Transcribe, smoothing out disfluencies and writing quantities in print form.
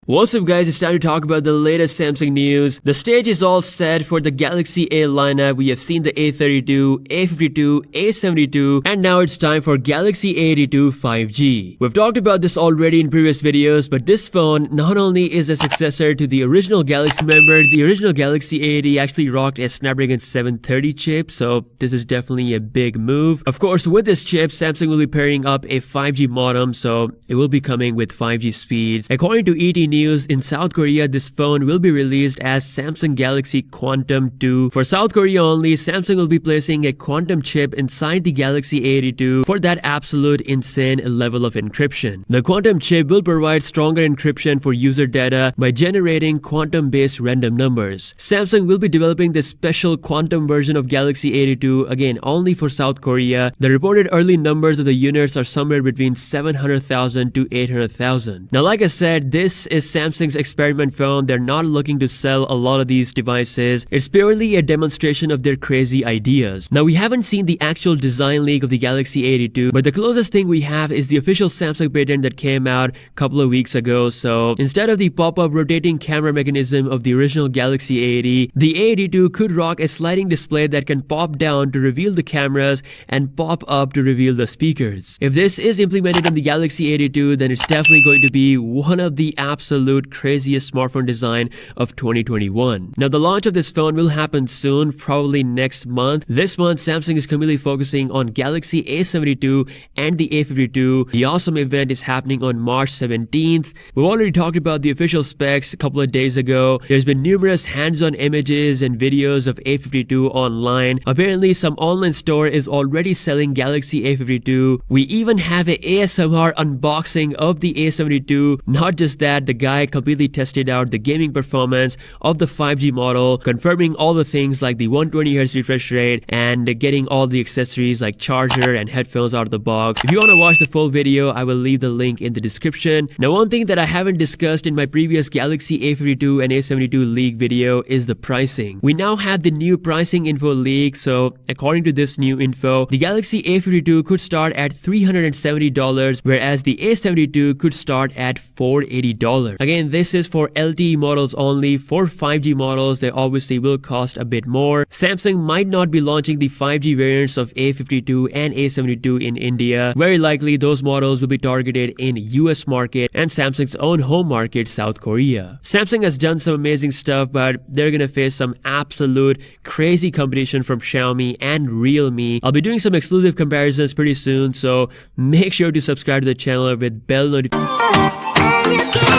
What's up guys, it's time to talk about the latest Samsung news. The stage is all set for the Galaxy A lineup. We have seen the A32, A52, A72 and now it's time for Galaxy A82 5G. We've talked about this already in previous videos, but this phone not only is a successor to the original Galaxy, remember the original Galaxy A80 actually rocked a Snapdragon 730 chip, so this is definitely a big move. Of course, with this chip, Samsung will be pairing up a 5G modem, so it will be coming with 5G speeds. According to ET News, in South Korea, this phone will be released as Samsung Galaxy Quantum 2. For South Korea only, Samsung will be placing a quantum chip inside the Galaxy A82 for that absolute insane level of encryption. The quantum chip will provide stronger encryption for user data by generating quantum-based random numbers. Samsung will be developing this special quantum version of Galaxy A82 again only for South Korea. The reported early numbers of the units are somewhere between 700,000 to 800,000. Now, like I said, this is Samsung's experiment phone. They're not looking to sell a lot of these devices. It's purely a demonstration of their crazy ideas. Now, we haven't seen the actual design leak of the Galaxy A82, but the closest thing we have is the official Samsung patent that came out a couple of weeks ago. So instead of the pop-up rotating camera mechanism of the original Galaxy A80, the A82 could rock a sliding display that can pop down to reveal the cameras and pop up to reveal the speakers. If this is implemented on the Galaxy A82, then it's definitely going to be one of the absolute craziest smartphone design of 2021. Now, the launch of this phone will happen soon, probably next month. This month, Samsung is completely focusing on Galaxy A72 and the A52. The awesome event is happening on March 17th. We've already talked about the official specs a couple of days ago. There's been numerous hands-on images and videos of A52 online. Apparently, some online store is already selling Galaxy A52. We even have an ASMR unboxing of the A72. Not just that, the guy completely tested out the gaming performance of the 5G model, confirming all the things like the 120Hz refresh rate and getting all the accessories like charger and headphones out of the box. If you want to watch the full video, I will leave the link in the description. Now, one thing that I haven't discussed in my previous Galaxy A52 and A72 leak video is the pricing. We now have the new pricing info leak, so according to this new info, the Galaxy A52 could start at $370, whereas the A72 could start at $480. Again, this is for LTE models only. For 5G models, they obviously will cost a bit more. Samsung might not be launching the 5G variants of A52 and A72 in India. Very likely, those models will be targeted in US market and Samsung's own home market, South Korea. Samsung has done some amazing stuff, but they're gonna face some absolute crazy competition from Xiaomi and Realme. I'll be doing some exclusive comparisons pretty soon, so make sure to subscribe to the channel with bell notifications.